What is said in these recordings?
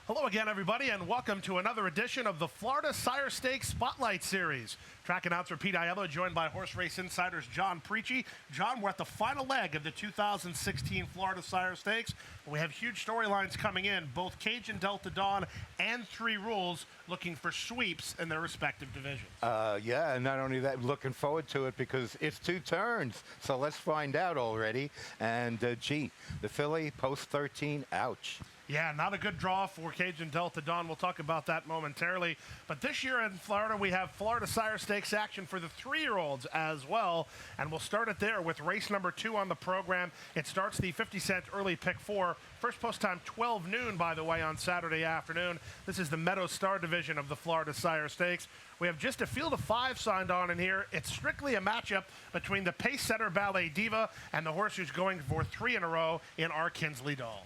Hello again, everybody, and welcome to another edition of the Florida Sire Stakes Spotlight Series. Track announcer Pete Aiello, joined by horse race insiders John Preachy. John, we're at the final leg of the 2016 Florida Sire Stakes. We have huge storylines coming in, both Cage and Delta Dawn and Three Rules looking for sweeps in their respective divisions. Yeah, and not only that, looking forward to it because it's 2 turns, so let's find out already. And, gee, the filly, post 13, ouch. Yeah, not a good draw for Cage and Delta Dawn. We'll talk about that momentarily. But this year in Florida, we have Florida Sire Stakes action for the 3-year-olds as well. And we'll start it there with race number 2 on the program. It starts the 50-cent early pick 4. First post time 12 noon, by the way, on Saturday afternoon. This is the Meadow Star division of the Florida Sire Stakes. We have just a field of 5 signed on in here. It's strictly a matchup between the pace setter Ballet Diva and the horse who's going for 3 in a row in our Kinsley Doll.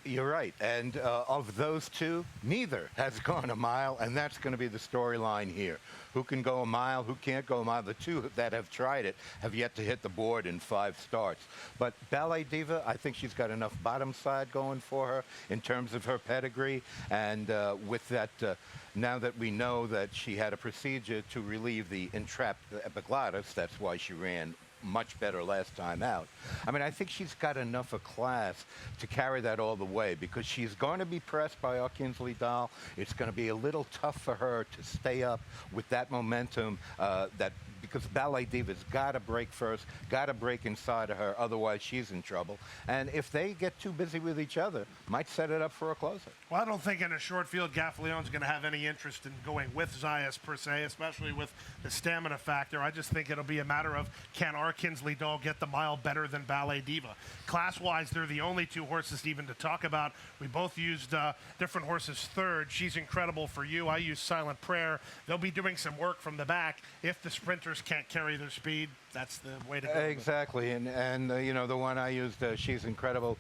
You're right, and of those two, neither has gone a mile, and that's going to be the storyline here. Who can go a mile, who can't go a mile? The two that have tried it have yet to hit the board in 5 starts. But Ballet Diva, I think she's got enough bottom side going for her in terms of her pedigree, and with that, now that we know that she had a procedure to relieve the entrapped epiglottis, that's why she ran much better last time out. I mean, I think she's got enough of class to carry that all the way because she's going to be pressed by our Kinsley Doll. It's going to be a little tough for her to stay up with that momentum because Ballet Diva's got to break first, got to break inside of her, otherwise she's in trouble. And if they get too busy with each other, might set it up for a closer. Well, I don't think in a short field Gaffaleon's going to have any interest in going with Zayas per se, especially with the stamina factor. I just think it'll be a matter of can our Kinsley Doll get the mile better than Ballet Diva. Class-wise, they're the only 2 horses even to talk about. We both used different horses third. She's incredible for you. I use Silent Prayer. They'll be doing some work from the back if the sprinters can't carry their speed. That's the way to go. Exactly, and you know, the one I used, she's incredible.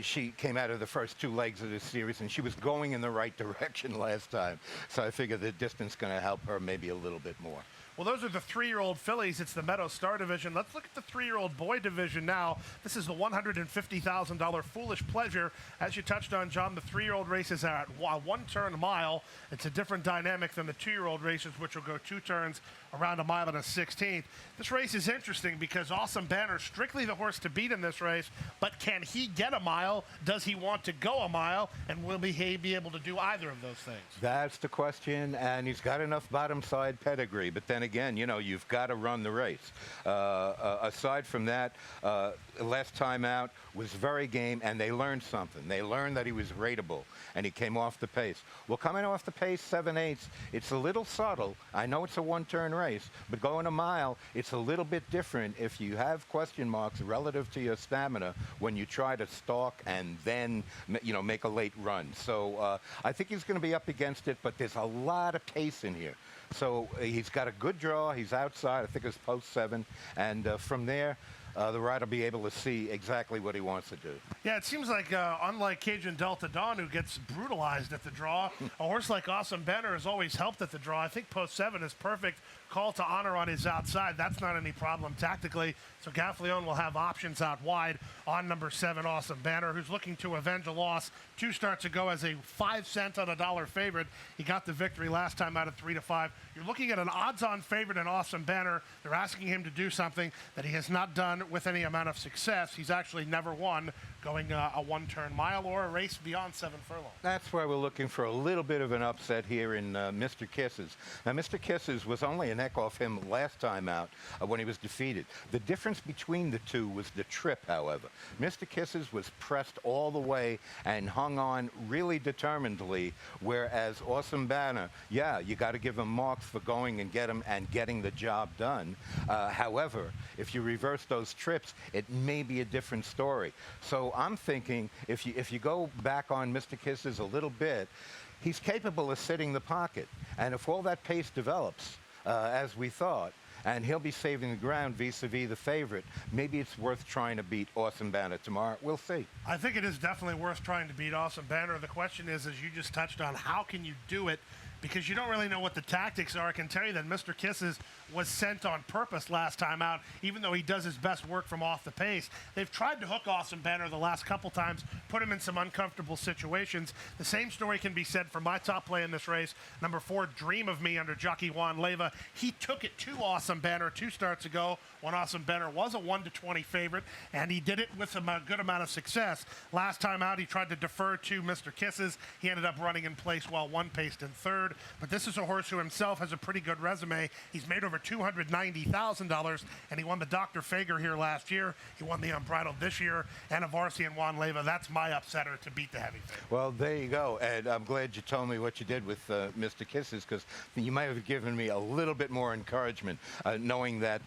She came out of the first 2 legs of this series, and she was going in the right direction last time. So I figure the distance going to help her maybe a little bit more. Well, those are the 3-year-old fillies. It's the Meadow Star division. Let's look at the 3-year-old boy division now. This is the $150,000 Foolish Pleasure. As you touched on, John, the 3-year-old races are at 1 mile. It's a different dynamic than the 2-year-old races, which will go 2 turns around a mile and a 16th. This race is interesting because Awesome Banner, strictly the horse to beat in this race, but can he get a mile? Does he want to go a mile? And will he be able to do either of those things? That's the question, and he's got enough bottom side pedigree, but then again, you know, you've got to run the race. Aside from that, last time out was very game, and they learned something. They learned that he was rateable, and he came off the pace. Well, coming off the pace 7/8, it's a little subtle. I know it's a 1-turn race, but going a mile, it's a little bit different if you have question marks relative to your stamina when you try to stalk and then, you know, make a late run. So I think he's going to be up against it, but there's a lot of pace in here. So he's got a good draw. He's outside. I think it's post 7. And from there, the rider will be able to see exactly what he wants to do. Yeah, it seems like, unlike Cage and Delta Dawn, who gets brutalized at the draw, a horse like Awesome Banner has always helped at the draw. I think post 7 is perfect. Call to honor on his outside. That's not any problem tactically. So Gaffaleon will have options out wide on number 7, Awesome Banner, who's looking to avenge a loss 2 starts ago as a 5-cent on a $1 favorite. He got the victory last time out of 3-5. You're looking at an odds-on favorite in Awesome Banner. They're asking him to do something that he has not done with any amount of success. He's actually never won going a 1-turn mile or a race beyond 7 furlongs. That's why we're looking for a little bit of an upset here in Mr. Kisses. Now, Mr. Kisses was only a neck off him last time out when he was defeated. The difference between the two was the trip, however. Mr. Kisses was pressed all the way and hung on really determinedly, whereas Awesome Banner, yeah, you got to give him marks for going and getting the job done. However, if you reverse those trips, it may be a different story. So I'm thinking if you go back on Mr. Kisses a little bit, he's capable of sitting the pocket. And if all that pace develops, as we thought, and he'll be saving the ground vis-a-vis the favorite, maybe it's worth trying to beat Awesome Banner tomorrow. We'll see. I think it is definitely worth trying to beat Awesome Banner. The question is, as you just touched on, how can you do it because you don't really know what the tactics are. I can tell you that Mr. Kisses was sent on purpose last time out, even though he does his best work from off the pace. They've tried to hook Awesome Banner the last couple times, put him in some uncomfortable situations. The same story can be said for my top play in this race, number 4, Dream of Me, under jockey Juan Leyva. He took it to Awesome Banner 2 starts ago when Awesome Banner was a 1-20 favorite, and he did it with a good amount of success. Last time out, he tried to defer to Mr. Kisses. He ended up running in place while one paced in third. But this is a horse who himself has a pretty good resume. He's made over $290,000, and he won the Dr. Fager here last year. He won the Unbridled this year, and Avarsi and Juan Leyva. That's my upsetter to beat the heavy favorite. Well, there you go. And I'm glad you told me what you did with Mr. Kisses, because you might have given me a little bit more encouragement, knowing that,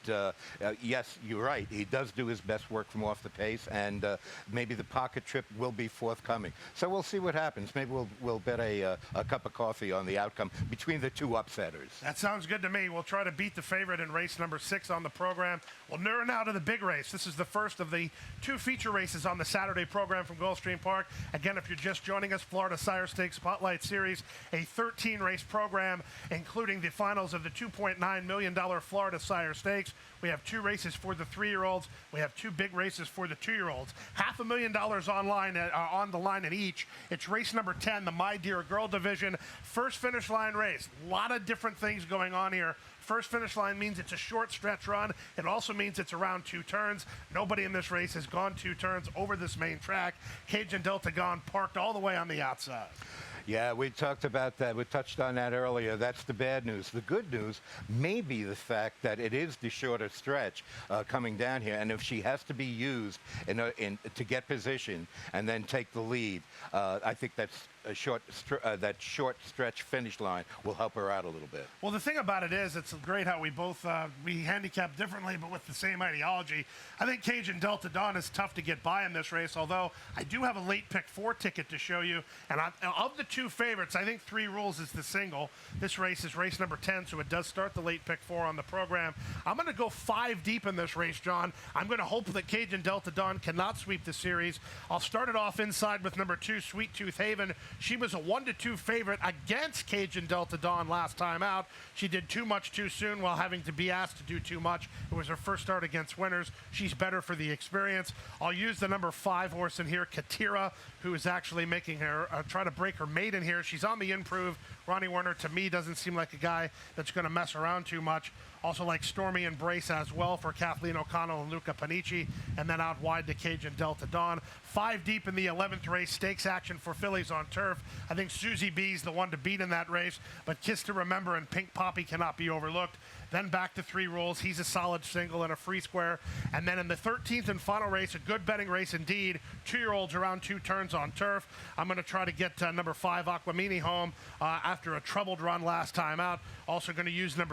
yes, you're right. He does do his best work from off the pace, and maybe the pocket trip will be forthcoming. So we'll see what happens. Maybe we'll bet a cup of coffee on the outcome between the two upsetters. That sounds good to me. We'll try to beat the favorite in race number 6 on the program. We'll narrow now to the big race. This is the first of the 2 feature races on the Saturday program from Gulfstream Park. Again, if you're just joining us, Florida Sire Stakes Spotlight Series, a 13-race program, including the finals of the $2.9 million Florida Sire Stakes. We have 2 races for the 3-year-olds. We have 2 big races for the 2-year-olds. $500,000 on the line in each. It's race number 10, the My Dear Girl division. First finish line race. A lot of different things going on here. First finish line means it's a short stretch run. It also means it's around 2 turns. Nobody in this race has gone 2 turns over this main track. Cajun Delta gone parked all the way on the outside. Yeah, we talked about that. We touched on that earlier. That's the bad news. The good news may be the fact that it is the shorter stretch coming down here, and if she has to be used to get position and then take the lead, I think that's that short stretch finish line will help her out a little bit. Well, the thing about it is, it's great how we both we handicap differently, but with the same ideology. I think Cajun Delta Dawn is tough to get by in this race, although I do have a late pick 4 ticket to show you. And of the 2 favorites, I think 3 Rules is the single. This race is race number 10, so it does start the late pick 4 on the program. I'm going to go 5 deep in this race, John. I'm going to hope that Cajun Delta Dawn cannot sweep the series. I'll start it off inside with number 2, Sweet Tooth Haven. She was a 1-2 favorite against Cajun Delta Dawn last time out. She did too much too soon while having to be asked to do too much. It was her first start against winners. She's better for the experience. I'll use the number 5 horse in here, Katira, who is actually making her try to break her maiden here. She's on the improve. Ronnie Werner, to me, doesn't seem like a guy that's going to mess around too much. Also like Stormy Embrace as well for Kathleen O'Connell and Luca Panici. And then out wide to Cajun Delta Dawn. 5 deep in the 11th race, stakes action for fillies on turf. I think Susie B's the one to beat in that race, but Kiss to Remember and Pink Poppy cannot be overlooked. Then back to 3 Rules. He's a solid single and a free square. And then in the 13th and final race, a good betting race indeed. 2-year-olds around 2 turns on turf. I'm going to try to get number 5 Aquamini home after a troubled run last time out. Also going to use the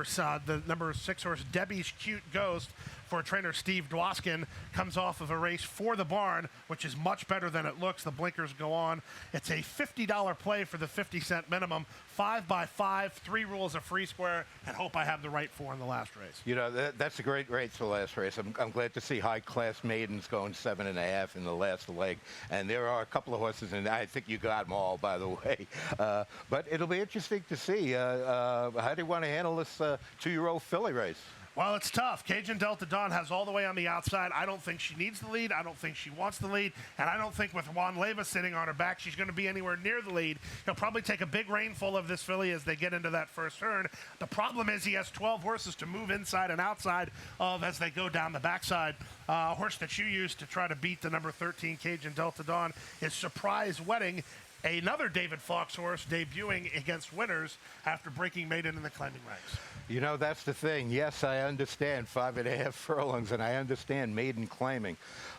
number 6 horse Debbie's Cute Ghost for trainer Steve Dwoskin. Comes off of a race for the barn, which is much better than it looks. The blinkers go on. It's a $50 play for the 50-cent minimum. 5 by 5, 3 Rules, a free square, and hope I have the right 4 in the last race. You know, that's a great race for the last race. I'm glad to see high-class maidens going 7.5 in the last leg. And there are a couple of horses, and I think you got them all, by the way. But it'll be interesting to see. How do you want to handle this 2-year-old filly race? Well, it's tough. Cajun Delta Dawn has all the way on the outside. I don't think she needs the lead. I don't think she wants the lead. And I don't think with Juan Leyva sitting on her back, she's going to be anywhere near the lead. He'll probably take a big rainfall of this filly as they get into that first turn. The problem is he has 12 horses to move inside and outside of as they go down the backside. A horse that you used to try to beat the number 13 Cajun Delta Dawn is Surprise Wedding. Another David Fox horse debuting against winners after breaking maiden in the claiming ranks. You know, that's the thing. Yes, I understand 5.5 furlongs, and I understand maiden claiming.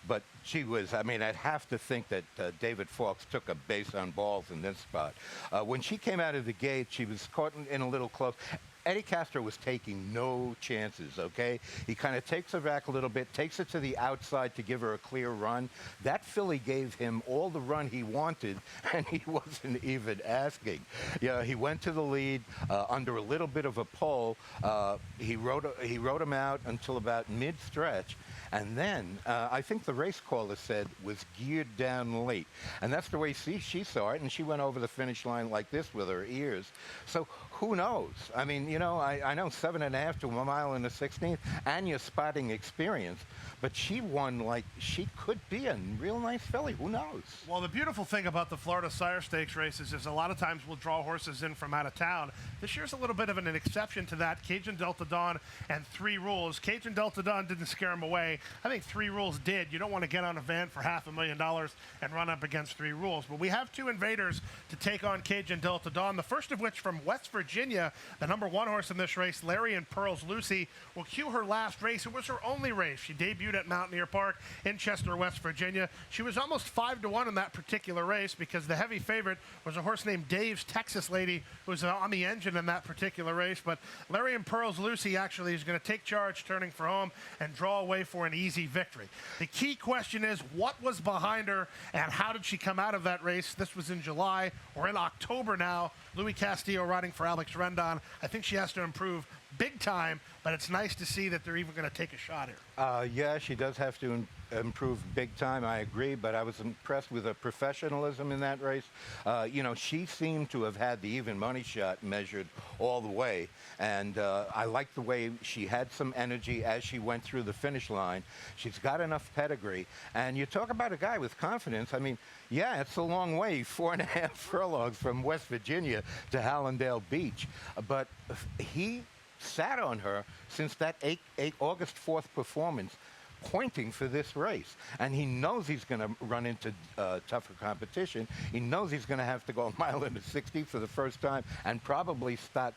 But she was, I mean, I'd have to think that David Fox took a base on balls in this spot. When she came out of the gate, she was caught in a little close. Eddie Castro was taking no chances, okay? He kind of takes her back a little bit, takes it to the outside to give her a clear run. That filly gave him all the run he wanted, and he wasn't even asking. Yeah, he went to the lead under a little bit of a pull. He rode him out until about mid-stretch, and then I think the race caller said was geared down late. And that's the way she saw it, and she went over the finish line like this with her ears. So who knows? I mean, you know, I know 7.5 to a mile in the 16th, and your spotting experience, but she won like she could be a real nice filly. Who knows? Well, the beautiful thing about the Florida Sire Stakes races is a lot of times we'll draw horses in from out of town. This year's a little bit of an exception to that. Cajun Delta Dawn and 3 Rules. Cajun Delta Dawn didn't scare him away. I think 3 Rules did. You don't want to get on a van for $500,000 and run up against 3 Rules. But we have 2 Invaders to take on Cajun Delta Dawn. The first of which from West Virginia, the number 1 horse in this race, Larry and Pearl's Lucy, will cue her last race. It was her only race. She debuted at Mountaineer Park in Chester, West Virginia. She was almost 5-1 in that particular race because the heavy favorite was a horse named Dave's Texas Lady, who was on the engine in that particular race. But Larry and Pearl's Lucy actually is going to take charge, turning for home, and draw away for an easy victory. The key question is, what was behind her and how did she come out of that race? This was in July. We're in October now. Louis Castillo riding for Alex Rendon. I think she has to improve big time, but it's nice to see that they're even going to take a shot here. Yeah, she does have to improve big time, I agree, but I was impressed with her professionalism in that race. You know, she seemed to have had the even money shot measured all the way, and I like the way she had some energy as she went through the finish line. She's got enough pedigree, and you talk about a guy with confidence. I mean, yeah, it's a long way, 4.5 furlongs from West Virginia to Hallandale Beach, but he sat on her since that August 4th performance, pointing for this race. And he knows he's going to run into tougher competition. He knows he's going to have to go a mile into 60 for the first time and probably spot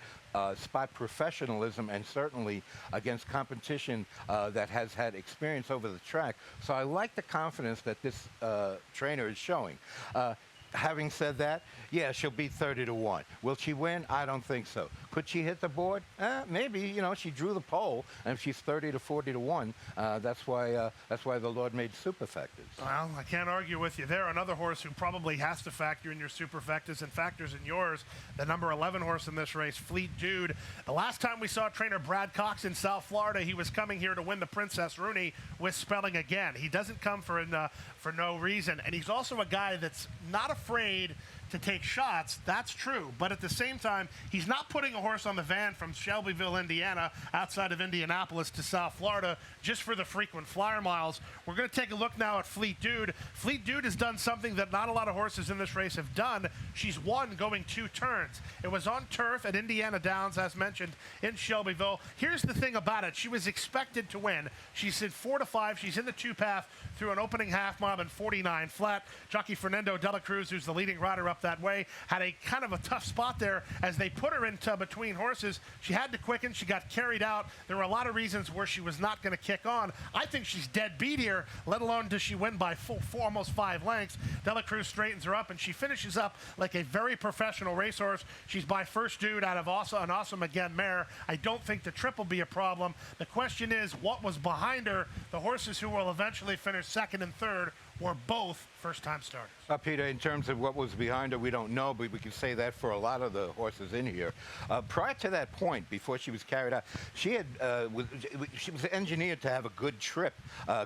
professionalism and certainly against competition that has had experience over the track. So I like the confidence that this trainer is showing. Having said that, yeah, she'll beat 30-1. Will she win? I don't think so. Could she hit the board? Maybe. You know, she drew the pole, and if she's 30 to 40-1, that's why the Lord made superfectas. Well, I can't argue with you there. Another horse who probably has to factor in your superfectas and factors in yours, the number 11 horse in this race, Fleet Dude. The last time we saw trainer Brad Cox in South Florida, he was coming here to win the Princess Rooney with spelling again. He doesn't come for no reason, and he's also a guy that's not afraid to take shots. That's true, but at the same time, he's not putting a horse on the van from Shelbyville, Indiana, outside of Indianapolis to South Florida just for the frequent flyer miles. We're going to take a look now at Fleet Dude. Fleet Dude has done something that not a lot of horses in this race have done. She's won going 2 turns. It was on turf at Indiana Downs, as mentioned, in Shelbyville. Here's the thing about it. She was expected to win. She's in 4-5. She's in the 2-path through an opening half mile and 49 flat. Jockey Fernando de la Cruz, who's the leading rider up that way, had a kind of a tough spot there as they put her into between horses. She had to quicken. She got carried out. There were a lot of reasons where she was not going to kick on. I think she's dead beat here, let alone does she win by almost 5 lengths. De la Cruz straightens her up, and she finishes up like a very professional racehorse. She's by First Dude out of an Awesome Again mare. I don't think the trip will be a problem. The question is, what was behind her? The horses who will eventually finish 2nd and 3rd were both first-time starters. Peter, in terms of what was behind her, we don't know, but we can say that for a lot of the horses in here. Prior to that point, before she was carried out, she was engineered to have a good trip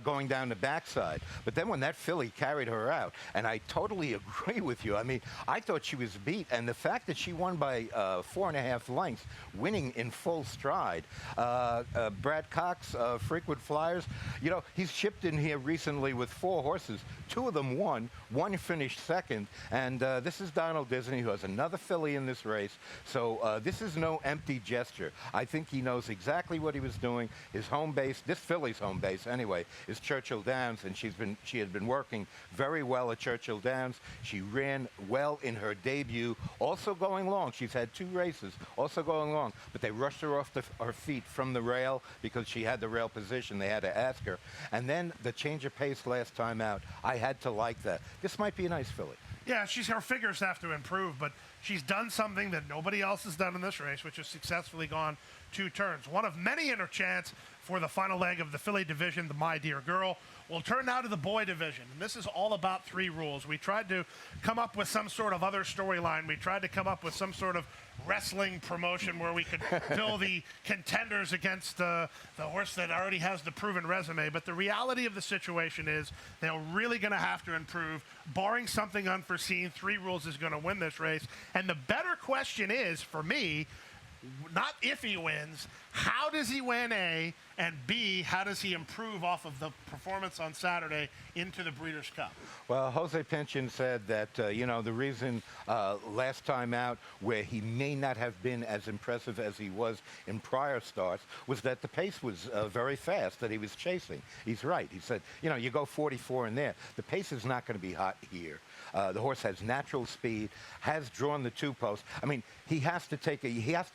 going down the backside. But then when that filly carried her out, and I totally agree with you, I mean, I thought she was beat, and the fact that she won by 4.5 lengths, winning in full stride. Brad Cox, frequent flyers, you know, he's shipped in here recently with 4 horses. 2 of them won, 1 finished 2nd, and this is Donald Disney, who has another filly in this race. So this is no empty gesture. I think he knows exactly what he was doing. His home base, this filly's home base anyway, is Churchill Downs, and she had been working very well at Churchill Downs. She ran well in her debut, also going long. She's had 2 races, also going long, but they rushed her off her feet from the rail because she had the rail position. They had to ask her. And then the change of pace last time out, I had to like that. This might be a nice filly. Yeah, her figures have to improve, but she's done something that nobody else has done in this race, which has successfully gone 2 turns. One of many in her chance for the final leg of the filly division, the My Dear Girl. We'll turn now to the boy division, and this is all about 3 rules. We tried to come up with some sort of other storyline. We tried to come up with some sort of wrestling promotion where we could fill the contenders against the horse that already has the proven resume. But the reality of the situation is they're really going to have to improve. Barring something unforeseen, 3 rules is going to win this race. And the better question is, for me, not if he wins, how does he win, A, and B, how does he improve off of the performance on Saturday into the Breeders' Cup? Well, Jose Pinchin said that, the reason last time out where he may not have been as impressive as he was in prior starts was that the pace was very fast that he was chasing. He's right. He said, you go 44 in there. The pace is not going to be hot here. The horse has natural speed, has drawn the 2 posts. I mean, he has to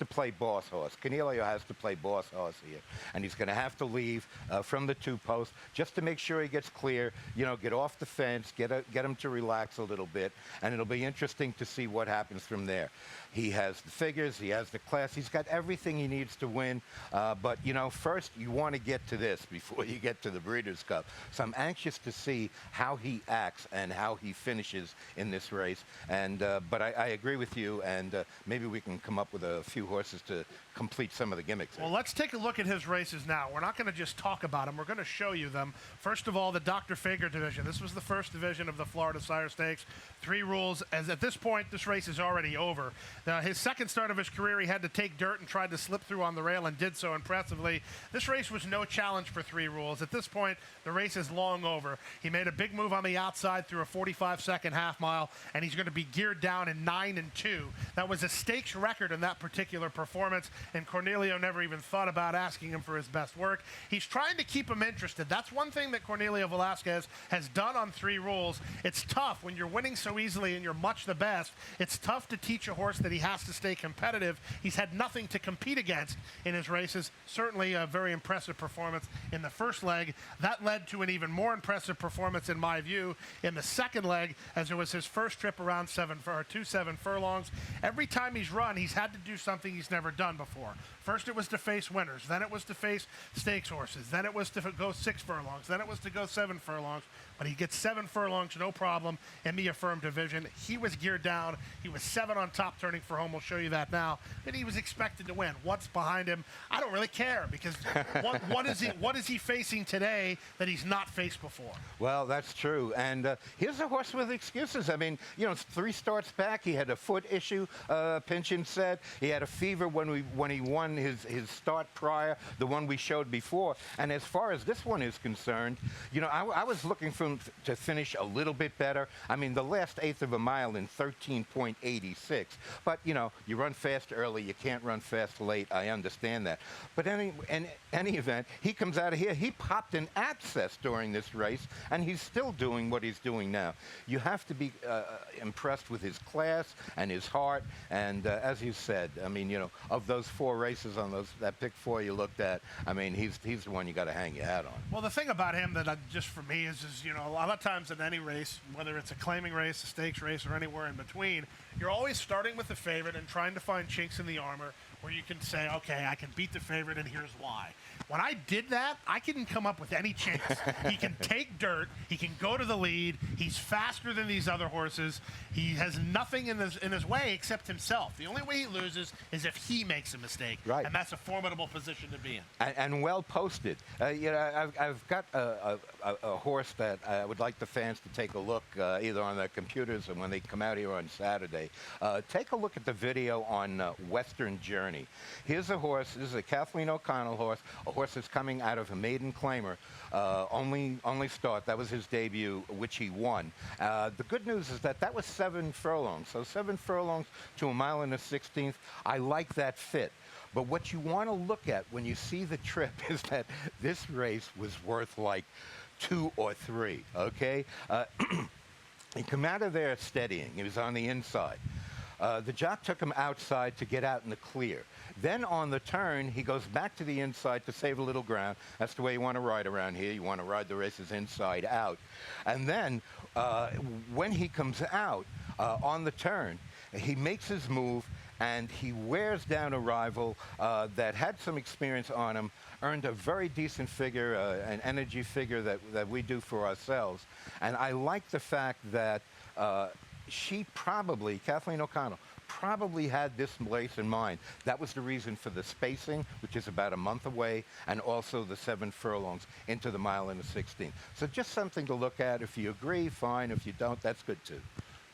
play boss horse. Cornelio has to play boss horse here. And he's going to have to leave from the 2 posts just to make sure he gets clear, get off the fence, get him to relax a little bit. And it'll be interesting to see what happens from there. He has the figures, he has the class, he's got everything he needs to win. But, first you want to get to this before you get to the Breeders' Cup. So I'm anxious to see how he acts and how he finishes in this race. And but I agree with you, and maybe we can come up with a few horses to complete some of the gimmicks. Well, let's take a look at his races now. We're not going to just talk about them. We're going to show you them. First of all, the Dr. Fager division. This was the first division of the Florida Sire Stakes. 3 rules. As at this point, this race is already over. His second start of his career, he had to take dirt and tried to slip through on the rail and did so impressively. This race was no challenge for 3 rules. At this point, the race is long over. He made a big move on the outside through a 45-second half mile, and he's going to be geared down in 9-2. That was a stakes record in that particular performance, and Cornelio never even thought about asking him for his best work. He's trying to keep him interested. That's one thing that Cornelio Velasquez has done on 3 rules. It's tough when you're winning so easily and you're much the best. It's tough to teach a horse that he has to stay competitive. He's had nothing to compete against in his races. Certainly a very impressive performance in the first leg. That led to an even more impressive performance, in my view, in the second leg, as it was his first trip around 7 furlongs. Every time he's run, he's had to do something he's never done before. First it was to face winners, then it was to face stakes horses, then it was to go 6 furlongs, then it was to go 7 furlongs. But he gets 7 furlongs, no problem, in the affirmed division. He was geared down. He was 7 on top, turning for home. We'll show you that now. And he was expected to win. What's behind him? I don't really care, because what is he facing today that he's not faced before? Well, that's true. And here's a horse with excuses. I mean, 3 starts back, he had a foot issue, Pinchin said. He had a fever when he won his start prior, the one we showed before. And as far as this one is concerned, I was looking for him to finish a little bit better. I mean, the last 1/8 of a mile in 13.86. But, you run fast early, you can't run fast late. I understand that. But in any event, he comes out of here. He popped an abscess during this race, and he's still doing what he's doing now. You have to be impressed with his class and his heart. And as you said, I mean, of those 4 races on that pick 4 you looked at, I mean, he's the one you got to hang your hat on. Well, the thing about him that just for me is a lot of times in any race, whether it's a claiming race, a stakes race, or anywhere in between, you're always starting with the favorite and trying to find chinks in the armor where you can say, okay, I can beat the favorite and here's why. When I did that, I couldn't come up with any chinks. He can take dirt. He can go to the lead. He's faster than these other horses. He has nothing in his way except himself. The only way he loses is if he makes a mistake. Right. And that's a formidable position to be in. And well posted. I've got a horse that I would like the fans to take a look either on their computers or when they come out here on Saturday. Take a look at the video on Western Journey. Here's a horse. This is a Kathleen O'Connell horse, a horse that's coming out of a maiden claimer, only start. That was his debut, which he won. The good news is that was 7 furlongs. So 7 furlongs to 1 1/16. I like that fit. But what you want to look at when you see the trip is that this race was worth like 2 or 3, okay? He came out of there steadying. He was on the inside. The jock took him outside to get out in the clear. Then on the turn, he goes back to the inside to save a little ground. That's the way you want to ride around here. You want to ride the races inside out. And then when he comes out, On the turn, he makes his move, and he wears down a rival that had some experience on him, earned a very decent figure, an energy figure that we do for ourselves. And I like the fact that she probably, Kathleen O'Connell, probably had this race in mind. That was the reason for the spacing, which is about a month away, and also the 7 furlongs into the mile and the 16. So just something to look at. If you agree, fine. If you don't, that's good too.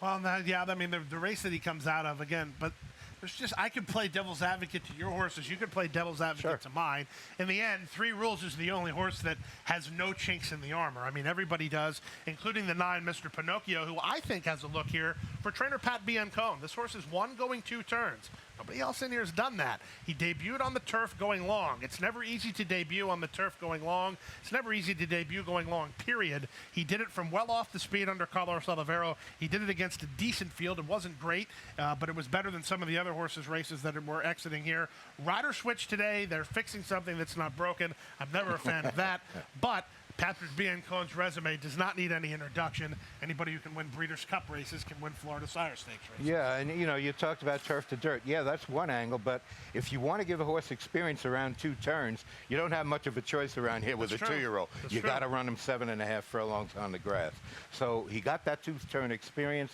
Well, yeah, I mean, the race that he comes out of, again, but there's just, I could play devil's advocate to your horses. You could play devil's advocate to mine. In the end, 3 Rules is the only horse that has no chinks in the armor. I mean, everybody does, including the 9, Mr. Pinocchio, who I think has a look here for trainer Pat Biancone. This horse is 1 going 2 turns. Nobody else in here has done that. He debuted on the turf going long. It's never easy to debut on the turf going long. It's never easy to debut going long, period. He did it from well off the speed under Carlos Oliveira. He did it against a decent field. It wasn't great, but it was better than some of the other horses' races that were exiting here. Rider switch today. They're fixing something that's not broken. I'm never a fan of that, but Patrick Biancone's resume does not need any introduction. Anybody who can win Breeders' Cup races can win Florida Sire Stakes races. Yeah, and you know, you talked about turf to dirt. Yeah, that's one angle, but if you want to give a horse experience around 2 turns, you don't have much of a choice around here with a 2-year-old. You got to run him 7.5 furlongs on the grass. So he got that 2-turn experience.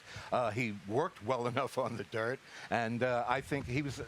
He worked well enough on the dirt, and I think he was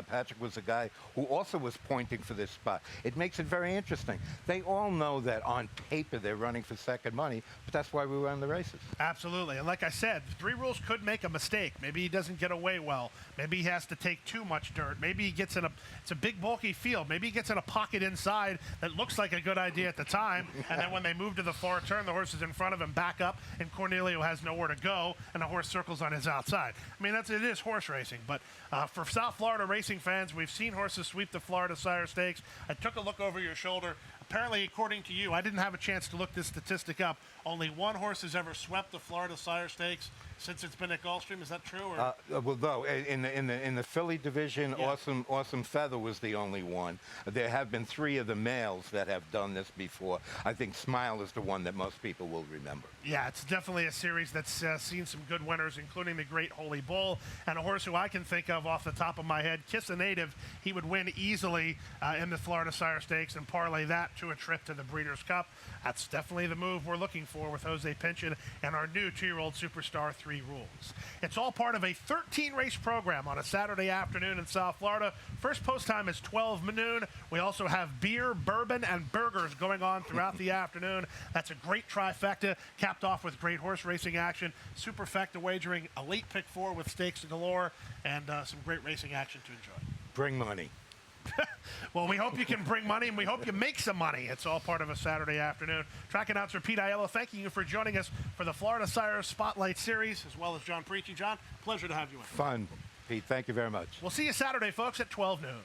Patrick was a guy who also was pointing for this spot. It makes it very interesting. They all know that on paper they're running for second money, but that's why we run the races. Absolutely. And like I said, 3 Rules could make a mistake. Maybe he doesn't get away well. Maybe he has to take too much dirt. Maybe he gets in it's a big bulky field. Maybe he gets in a pocket inside that looks like a good idea at the time, and then when they move to the far turn, the horse is in front of him, back up, and Cornelio has nowhere to go, and the horse circles on his outside. I mean, it is horse racing, but for South Florida racing fans, we've seen horses sweep the Florida Sire Stakes. I took a look over your shoulder. Apparently, according to you, I didn't have a chance to look this statistic up. Only 1 horse has ever swept the Florida Sire Stakes since it's been at Gulfstream. Is that true? Or? Well, no. In the filly division, Awesome Feather was the only one. There have been 3 of the males that have done this before. I think Smile is the one that most people will remember. Yeah, it's definitely a series that's seen some good winners, including the Great Holy Bull, and a horse who I can think of off the top of my head, Kiss a Native. He would win easily in the Florida Sire Stakes and parlay that to a trip to the Breeders' Cup. That's definitely the move we're looking for with Jose Pinchin and our new 2-year-old superstar 3 Rules. It's all part of a 13-race program on a Saturday afternoon in South Florida. First post time is 12 noon. We also have beer, bourbon, and burgers going on throughout the afternoon. That's a great trifecta, capped off with great horse racing action, superfecta wagering, a late pick 4 with stakes galore, and some great racing action to enjoy. Bring money. Well, we hope you can bring money, and we hope you make some money. It's all part of a Saturday afternoon. Track announcer Pete Aiello, thanking you for joining us for the Florida Sire Spotlight Series, as well as John Preachy. John, pleasure to have you in. Fun, Pete. Thank you very much. We'll see you Saturday, folks, at 12 noon.